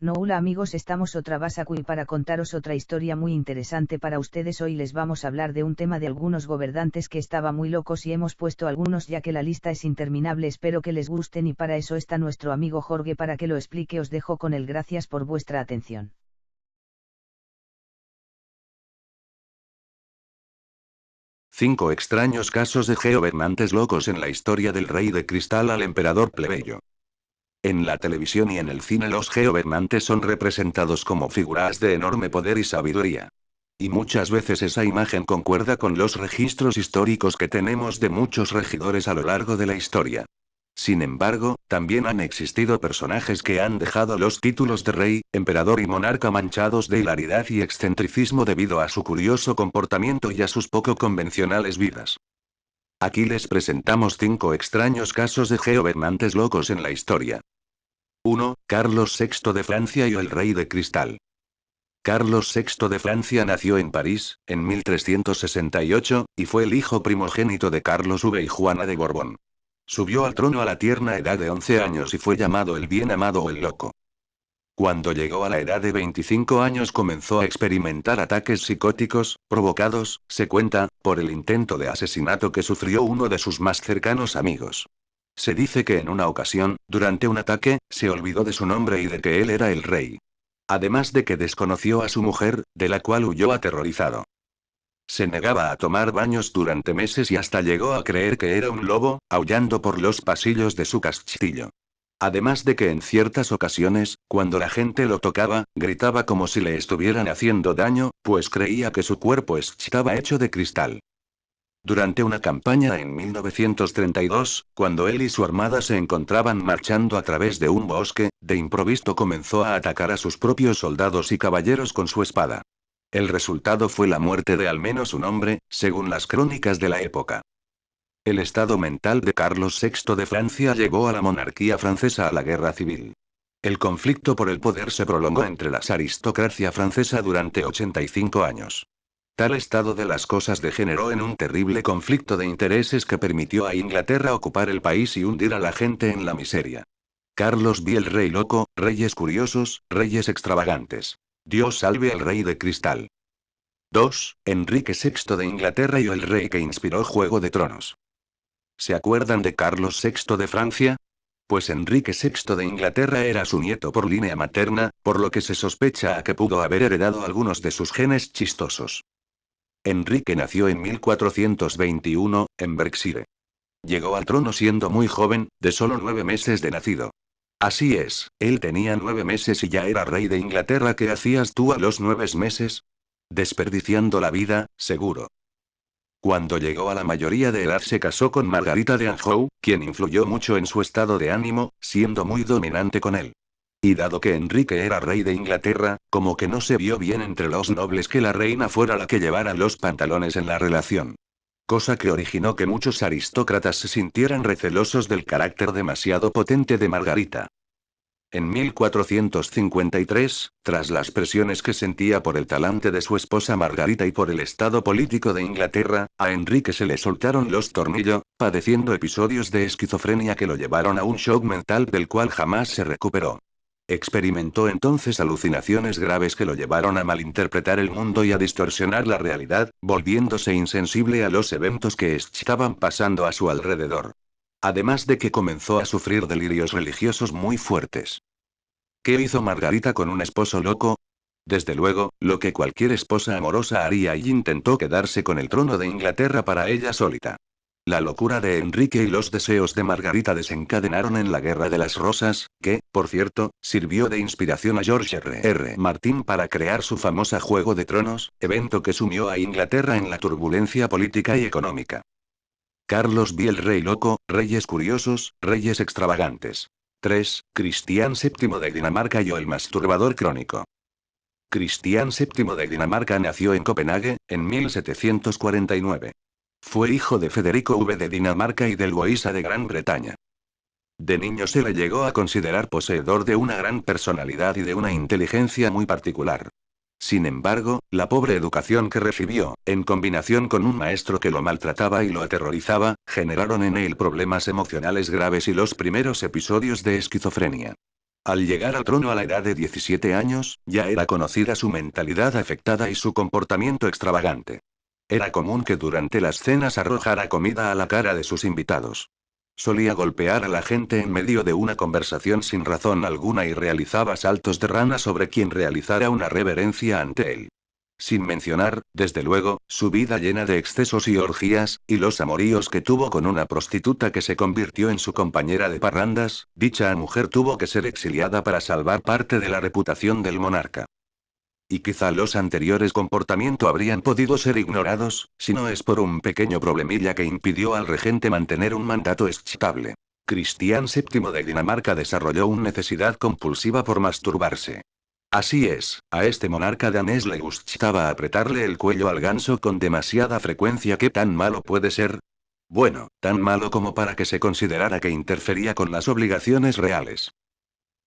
No, hola amigos, estamos otra vez aquí para contaros otra historia muy interesante para ustedes. Hoy les vamos a hablar de un tema de algunos gobernantes que estaba muy locos y hemos puesto algunos ya que la lista es interminable. Espero que les gusten y para eso está nuestro amigo Jorge para que lo explique. Os dejo con él. Gracias por vuestra atención. Cinco extraños casos de gobernantes locos en la historia del rey de cristal al emperador plebeyo. En la televisión y en el cine los gobernantes son representados como figuras de enorme poder y sabiduría. Y muchas veces esa imagen concuerda con los registros históricos que tenemos de muchos regidores a lo largo de la historia. Sin embargo, también han existido personajes que han dejado los títulos de rey, emperador y monarca manchados de hilaridad y excentricismo debido a su curioso comportamiento y a sus poco convencionales vidas. Aquí les presentamos 5 extraños casos de gobernantes locos en la historia. 1. Carlos VI de Francia y el Rey de Cristal. Carlos VI de Francia nació en París, en 1368, y fue el hijo primogénito de Carlos V y Juana de Borbón. Subió al trono a la tierna edad de 11 años y fue llamado el bien amado o el loco. Cuando llegó a la edad de 25 años comenzó a experimentar ataques psicóticos, provocados, se cuenta, por el intento de asesinato que sufrió uno de sus más cercanos amigos. Se dice que en una ocasión, durante un ataque, se olvidó de su nombre y de que él era el rey. Además de que desconoció a su mujer, de la cual huyó aterrorizado. Se negaba a tomar baños durante meses y hasta llegó a creer que era un lobo, aullando por los pasillos de su castillo. Además de que en ciertas ocasiones, cuando la gente lo tocaba, gritaba como si le estuvieran haciendo daño, pues creía que su cuerpo estaba hecho de cristal. Durante una campaña en 1932, cuando él y su armada se encontraban marchando a través de un bosque, de improviso comenzó a atacar a sus propios soldados y caballeros con su espada. El resultado fue la muerte de al menos un hombre, según las crónicas de la época. El estado mental de Carlos VI de Francia llevó a la monarquía francesa a la guerra civil. El conflicto por el poder se prolongó entre la aristocracia francesa durante 85 años. Tal estado de las cosas degeneró en un terrible conflicto de intereses que permitió a Inglaterra ocupar el país y hundir a la gente en la miseria. Carlos vio el rey loco, reyes curiosos, reyes extravagantes. Dios salve al rey de cristal. 2. Enrique VI de Inglaterra y el rey que inspiró Juego de Tronos. ¿Se acuerdan de Carlos VI de Francia? Pues Enrique VI de Inglaterra era su nieto por línea materna, por lo que se sospecha a que pudo haber heredado algunos de sus genes chistosos. Enrique nació en 1421, en Berkshire. Llegó al trono siendo muy joven, de solo 9 meses de nacido. Así es, él tenía 9 meses y ya era rey de Inglaterra. ¿Qué hacías tú a los 9 meses? Desperdiciando la vida, seguro. Cuando llegó a la mayoría de edad se casó con Margarita de Anjou, quien influyó mucho en su estado de ánimo, siendo muy dominante con él. Y dado que Enrique era rey de Inglaterra, como que no se vio bien entre los nobles que la reina fuera la que llevara los pantalones en la relación. Cosa que originó que muchos aristócratas se sintieran recelosos del carácter demasiado potente de Margarita. En 1453, tras las presiones que sentía por el talante de su esposa Margarita y por el estado político de Inglaterra, a Enrique se le soltaron los tornillos, padeciendo episodios de esquizofrenia que lo llevaron a un shock mental del cual jamás se recuperó. Experimentó entonces alucinaciones graves que lo llevaron a malinterpretar el mundo y a distorsionar la realidad, volviéndose insensible a los eventos que estaban pasando a su alrededor. Además de que comenzó a sufrir delirios religiosos muy fuertes. ¿Qué hizo Margarita con un esposo loco? Desde luego, lo que cualquier esposa amorosa haría, y intentó quedarse con el trono de Inglaterra para ella solita. La locura de Enrique y los deseos de Margarita desencadenaron en la Guerra de las Rosas, que, por cierto, sirvió de inspiración a George R.R. Martin para crear su famosa Juego de Tronos, evento que sumió a Inglaterra en la turbulencia política y económica. Carlos vio el rey loco, reyes curiosos, reyes extravagantes. 3. Cristián VII de Dinamarca y el masturbador crónico. Cristián VII de Dinamarca nació en Copenhague, en 1749. Fue hijo de Federico V de Dinamarca y de Luisa de Gran Bretaña. De niño se le llegó a considerar poseedor de una gran personalidad y de una inteligencia muy particular. Sin embargo, la pobre educación que recibió, en combinación con un maestro que lo maltrataba y lo aterrorizaba, generaron en él problemas emocionales graves y los primeros episodios de esquizofrenia. Al llegar al trono a la edad de 17 años, ya era conocida su mentalidad afectada y su comportamiento extravagante. Era común que durante las cenas arrojara comida a la cara de sus invitados. Solía golpear a la gente en medio de una conversación sin razón alguna y realizaba saltos de rana sobre quien realizara una reverencia ante él. Sin mencionar, desde luego, su vida llena de excesos y orgías, y los amoríos que tuvo con una prostituta que se convirtió en su compañera de parrandas. Dicha mujer tuvo que ser exiliada para salvar parte de la reputación del monarca. Y quizá los anteriores comportamientos habrían podido ser ignorados, si no es por un pequeño problemilla que impidió al regente mantener un mandato estable. Cristián VII de Dinamarca desarrolló una necesidad compulsiva por masturbarse. Así es, a este monarca danés le gustaba apretarle el cuello al ganso con demasiada frecuencia. ¿Qué tan malo puede ser? Bueno, tan malo como para que se considerara que interfería con las obligaciones reales.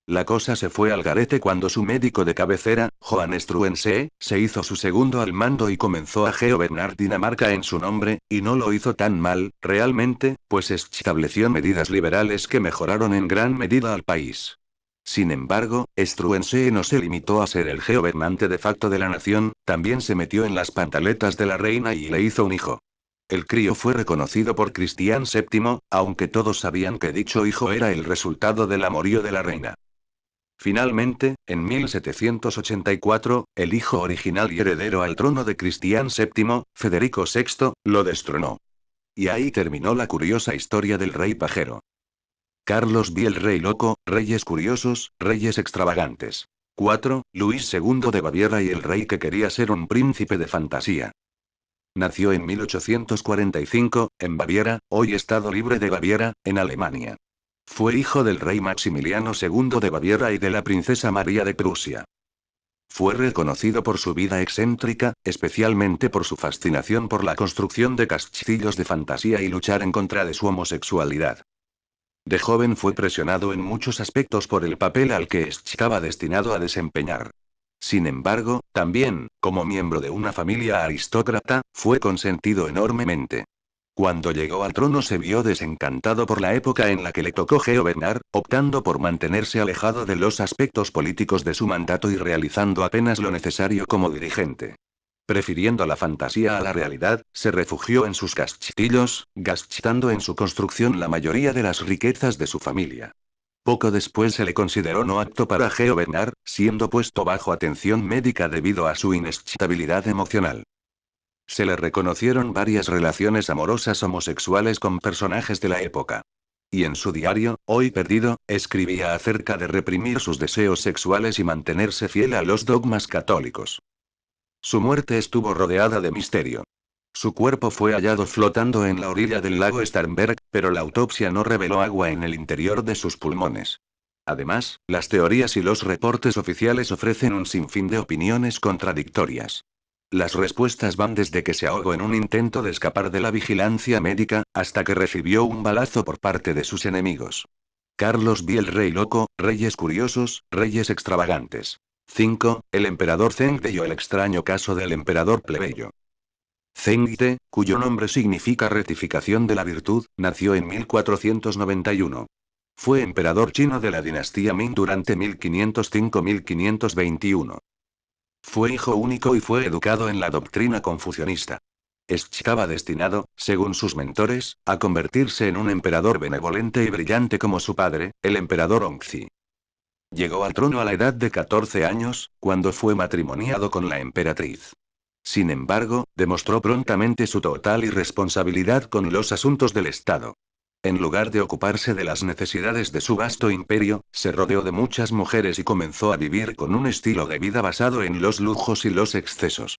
La cosa se fue al garete cuando su médico de cabecera, Johan Struensee, se hizo su segundo al mando y comenzó a gobernar Dinamarca en su nombre, y no lo hizo tan mal, realmente, pues estableció medidas liberales que mejoraron en gran medida al país. Sin embargo, Struensee no se limitó a ser el gobernante de facto de la nación, también se metió en las pantaletas de la reina y le hizo un hijo. El crío fue reconocido por Cristián VII, aunque todos sabían que dicho hijo era el resultado del amorío de la reina. Finalmente, en 1784, el hijo original y heredero al trono de Cristián VII, Federico VI, lo destronó. Y ahí terminó la curiosa historia del rey pajero. Carlos vi el rey loco, reyes curiosos, reyes extravagantes. 4. Luis II de Baviera y el rey que quería ser un príncipe de fantasía. Nació en 1845, en Baviera, hoy Estado Libre de Baviera, en Alemania. Fue hijo del rey Maximiliano II de Baviera y de la princesa María de Prusia. Fue reconocido por su vida excéntrica, especialmente por su fascinación por la construcción de castillos de fantasía y luchar en contra de su homosexualidad. De joven fue presionado en muchos aspectos por el papel al que estaba destinado a desempeñar. Sin embargo, también, como miembro de una familia aristócrata, fue consentido enormemente. Cuando llegó al trono se vio desencantado por la época en la que le tocó gobernar, optando por mantenerse alejado de los aspectos políticos de su mandato y realizando apenas lo necesario como dirigente. Prefiriendo la fantasía a la realidad, se refugió en sus castillos, gastando en su construcción la mayoría de las riquezas de su familia. Poco después se le consideró no apto para gobernar, siendo puesto bajo atención médica debido a su inestabilidad emocional. Se le reconocieron varias relaciones amorosas homosexuales con personajes de la época. Y en su diario, Hoy Perdido, escribía acerca de reprimir sus deseos sexuales y mantenerse fiel a los dogmas católicos. Su muerte estuvo rodeada de misterio. Su cuerpo fue hallado flotando en la orilla del lago Starnberg, pero la autopsia no reveló agua en el interior de sus pulmones. Además, las teorías y los reportes oficiales ofrecen un sinfín de opiniones contradictorias. Las respuestas van desde que se ahogó en un intento de escapar de la vigilancia médica, hasta que recibió un balazo por parte de sus enemigos. Carlos vi el rey loco, reyes curiosos, reyes extravagantes. 5. El emperador Zheng o el extraño caso del emperador plebeyo. Zheng He, cuyo nombre significa rectificación de la virtud, nació en 1491. Fue emperador chino de la dinastía Ming durante 1505-1521. Fue hijo único y fue educado en la doctrina confucionista. Estaba destinado, según sus mentores, a convertirse en un emperador benevolente y brillante como su padre, el emperador Hongzhi. Llegó al trono a la edad de 14 años, cuando fue matrimoniado con la emperatriz. Sin embargo, demostró prontamente su total irresponsabilidad con los asuntos del Estado. En lugar de ocuparse de las necesidades de su vasto imperio, se rodeó de muchas mujeres y comenzó a vivir con un estilo de vida basado en los lujos y los excesos.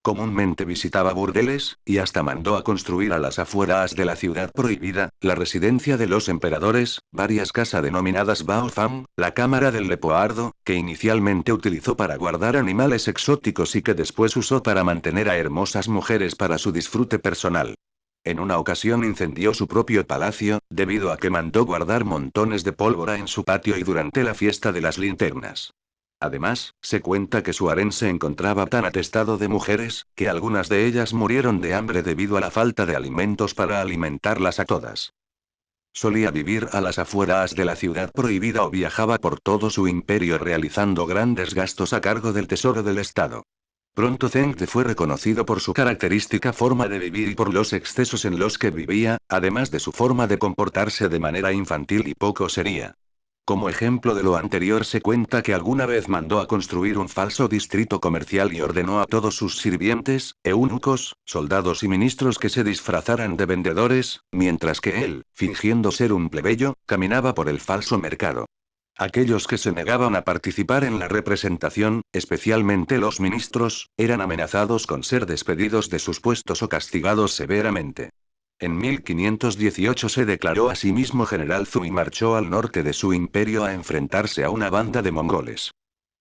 Comúnmente visitaba burdeles, y hasta mandó a construir a las afueras de la ciudad prohibida, la residencia de los emperadores, varias casas denominadas Baofam, la cámara del leopardo, que inicialmente utilizó para guardar animales exóticos y que después usó para mantener a hermosas mujeres para su disfrute personal. En una ocasión incendió su propio palacio, debido a que mandó guardar montones de pólvora en su patio y durante la fiesta de las linternas. Además, se cuenta que su harén se encontraba tan atestado de mujeres, que algunas de ellas murieron de hambre debido a la falta de alimentos para alimentarlas a todas. Solía vivir a las afueras de la ciudad prohibida o viajaba por todo su imperio realizando grandes gastos a cargo del tesoro del Estado. Pronto Zengde fue reconocido por su característica forma de vivir y por los excesos en los que vivía, además de su forma de comportarse de manera infantil y poco seria. Como ejemplo de lo anterior se cuenta que alguna vez mandó a construir un falso distrito comercial y ordenó a todos sus sirvientes, eunucos, soldados y ministros que se disfrazaran de vendedores, mientras que él, fingiendo ser un plebeyo, caminaba por el falso mercado. Aquellos que se negaban a participar en la representación, especialmente los ministros, eran amenazados con ser despedidos de sus puestos o castigados severamente. En 1518 se declaró a sí mismo general Zhu y marchó al norte de su imperio a enfrentarse a una banda de mongoles.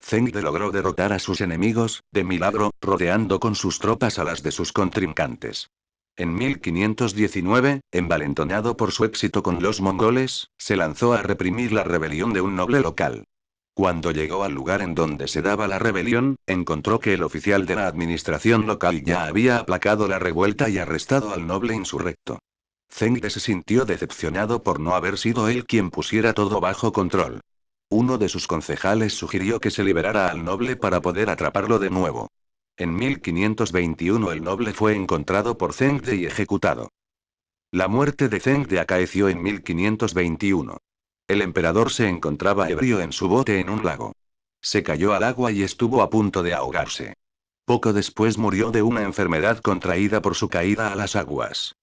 Zengde logró derrotar a sus enemigos, de milagro, rodeando con sus tropas a las de sus contrincantes. En 1519, envalentonado por su éxito con los mongoles, se lanzó a reprimir la rebelión de un noble local. Cuando llegó al lugar en donde se daba la rebelión, encontró que el oficial de la administración local ya había aplacado la revuelta y arrestado al noble insurrecto. Zengde se sintió decepcionado por no haber sido él quien pusiera todo bajo control. Uno de sus concejales sugirió que se liberara al noble para poder atraparlo de nuevo. En 1521 el noble fue encontrado por Zengde y ejecutado. La muerte de Zengde acaeció en 1521. El emperador se encontraba ebrio en su bote en un lago. Se cayó al agua y estuvo a punto de ahogarse. Poco después murió de una enfermedad contraída por su caída a las aguas.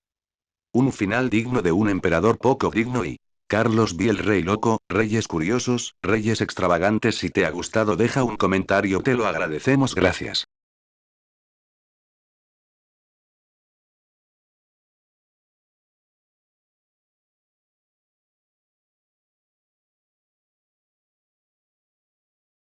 Un final digno de un emperador poco digno y... Carlos V. El Rey Loco, Reyes Curiosos, Reyes Extravagantes. Si te ha gustado deja un comentario, te lo agradecemos, gracias.